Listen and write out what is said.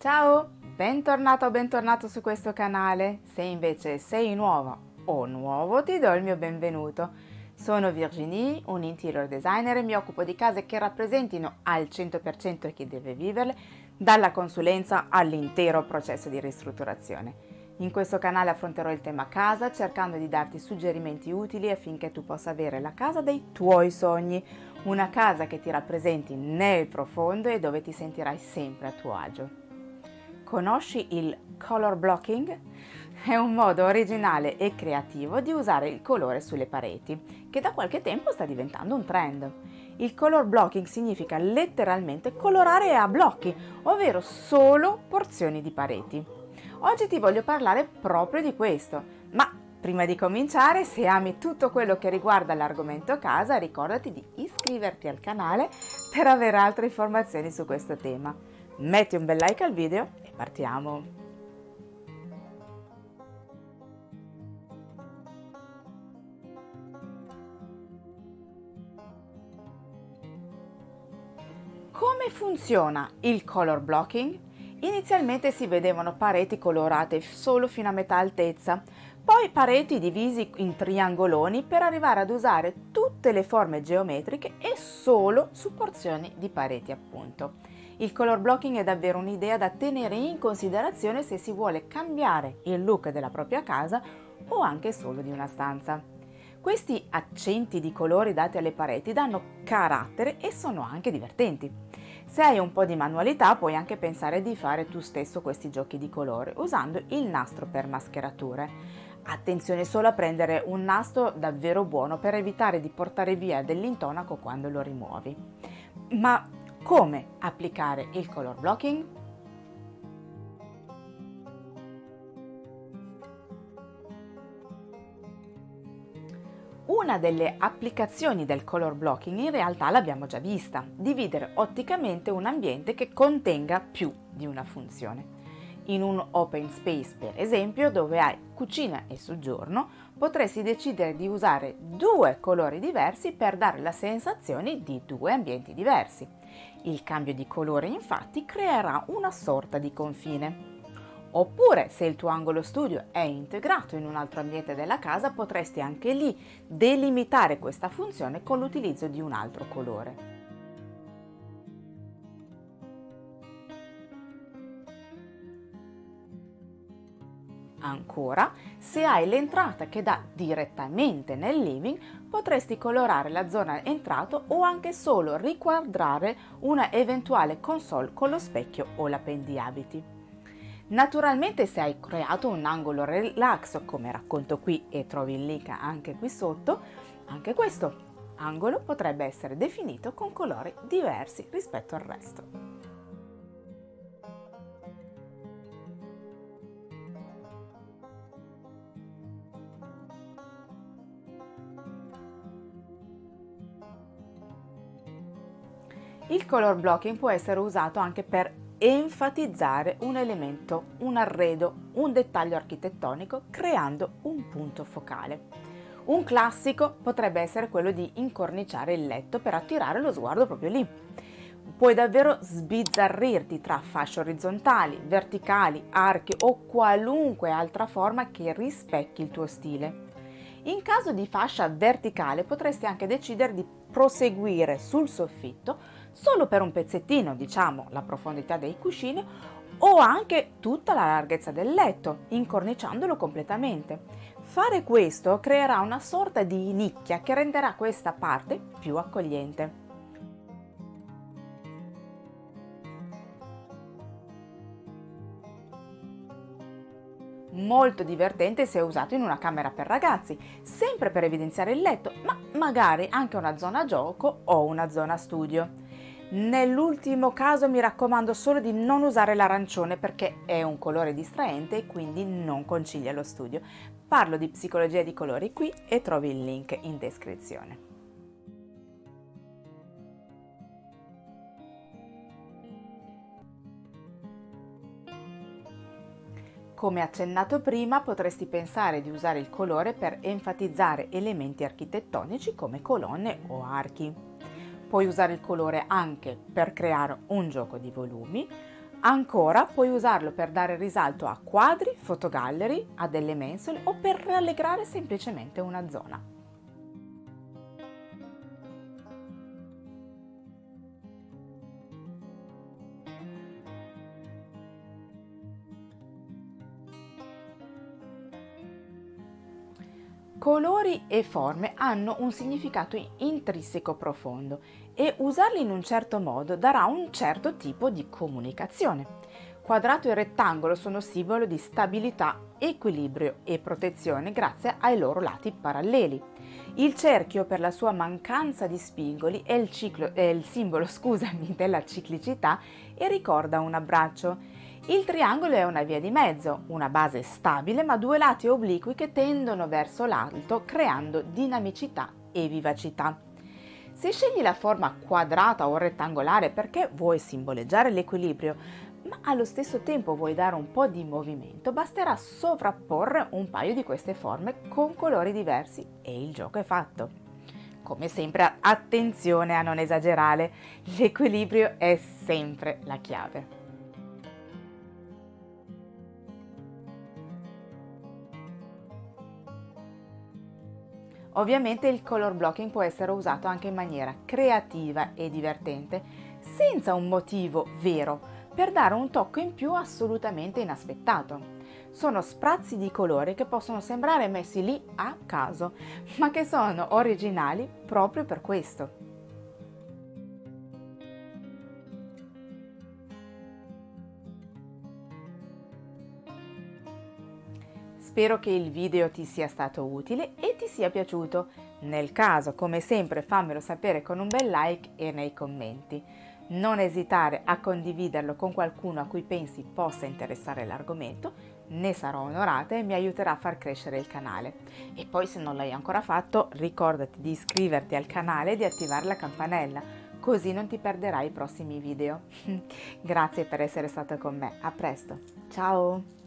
Ciao, bentornato o bentornato su questo canale. Se invece sei nuova o nuovo, ti do il mio benvenuto. Sono Virginie, un interior designer e mi occupo di case che rappresentino al 100% chi deve viverle, dalla consulenza all'intero processo di ristrutturazione. In questo canale affronterò il tema casa cercando di darti suggerimenti utili affinché tu possa avere la casa dei tuoi sogni, una casa che ti rappresenti nel profondo e dove ti sentirai sempre a tuo agio. Conosci il color blocking? È un modo originale e creativo di usare il colore sulle pareti, che da qualche tempo sta diventando un trend. Il color blocking significa letteralmente colorare a blocchi, ovvero solo porzioni di pareti. Oggi ti voglio parlare proprio di questo, ma prima di cominciare, se ami tutto quello che riguarda l'argomento casa, ricordati di iscriverti al canale per avere altre informazioni su questo tema. Metti un bel like al video e partiamo! Come funziona il color blocking? Inizialmente si vedevano pareti colorate solo fino a metà altezza, poi pareti divisi in triangoloni per arrivare ad usare tutte le forme geometriche e solo su porzioni di pareti, appunto. Il color blocking è davvero un'idea da tenere in considerazione se si vuole cambiare il look della propria casa o anche solo di una stanza. Questi accenti di colori dati alle pareti danno carattere e sono anche divertenti. Se hai un po' di manualità puoi anche pensare di fare tu stesso questi giochi di colore usando il nastro per mascherature. Attenzione solo a prendere un nastro davvero buono per evitare di portare via dell'intonaco quando lo rimuovi. Ma come applicare il color blocking? Una delle applicazioni del color blocking in realtà l'abbiamo già vista: dividere otticamente un ambiente che contenga più di una funzione. In un open space, per esempio, dove hai cucina e soggiorno, potresti decidere di usare due colori diversi per dare la sensazione di due ambienti diversi. Il cambio di colore infatti creerà una sorta di confine. Oppure, se il tuo angolo studio è integrato in un altro ambiente della casa, potresti anche lì delimitare questa funzione con l'utilizzo di un altro colore. Ancora, se hai l'entrata che dà direttamente nel living, potresti colorare la zona entrato o anche solo riquadrare una eventuale console con lo specchio o l'appendiabiti. Naturalmente, se hai creato un angolo relax, come racconto qui e trovi il link anche qui sotto, anche questo angolo potrebbe essere definito con colori diversi rispetto al resto. Il color blocking può essere usato anche per enfatizzare un elemento, un arredo, un dettaglio architettonico, creando un punto focale. Un classico potrebbe essere quello di incorniciare il letto per attirare lo sguardo proprio lì. Puoi davvero sbizzarrirti tra fasce orizzontali, verticali, archi o qualunque altra forma che rispecchi il tuo stile. In caso di fascia verticale potresti anche decidere di proseguire sul soffitto solo per un pezzettino, diciamo la profondità dei cuscini, o anche tutta la larghezza del letto, incorniciandolo completamente. Fare questo creerà una sorta di nicchia che renderà questa parte più accogliente. Molto divertente se usato in una camera per ragazzi, sempre per evidenziare il letto, ma magari anche una zona gioco o una zona studio. Nell'ultimo caso mi raccomando solo di non usare l'arancione perché è un colore distraente e quindi non concilia lo studio. Parlo di psicologia di colori qui e trovi il link in descrizione. Come accennato prima, potresti pensare di usare il colore per enfatizzare elementi architettonici come colonne o archi. Puoi usare il colore anche per creare un gioco di volumi, Ancora puoi usarlo per dare risalto a quadri, fotogallery, a delle mensole o per rallegrare semplicemente una zona. Colori e forme hanno un significato intrinseco profondo e usarli in un certo modo darà un certo tipo di comunicazione. Quadrato e rettangolo sono simbolo di stabilità, equilibrio e protezione grazie ai loro lati paralleli. Il cerchio, per la sua mancanza di spigoli, è il simbolo, scusami, della ciclicità e ricorda un abbraccio. Il triangolo è una via di mezzo, una base stabile ma due lati obliqui che tendono verso l'alto creando dinamicità e vivacità. Se scegli la forma quadrata o rettangolare perché vuoi simboleggiare l'equilibrio, ma allo stesso tempo vuoi dare un po' di movimento, basterà sovrapporre un paio di queste forme con colori diversi e il gioco è fatto. Come sempre, attenzione a non esagerare, l'equilibrio è sempre la chiave. Ovviamente il color blocking può essere usato anche in maniera creativa e divertente, senza un motivo vero, per dare un tocco in più assolutamente inaspettato. Sono sprazzi di colore che possono sembrare messi lì a caso, ma che sono originali proprio per questo. Spero che il video ti sia stato utile e ti sia piaciuto. Nel caso, come sempre, fammelo sapere con un bel like e nei commenti. Non esitare a condividerlo con qualcuno a cui pensi possa interessare l'argomento, ne sarò onorata e mi aiuterà a far crescere il canale. E poi, se non l'hai ancora fatto, ricordati di iscriverti al canale e di attivare la campanella, così non ti perderai i prossimi video. Grazie per essere stato con me, a presto, ciao!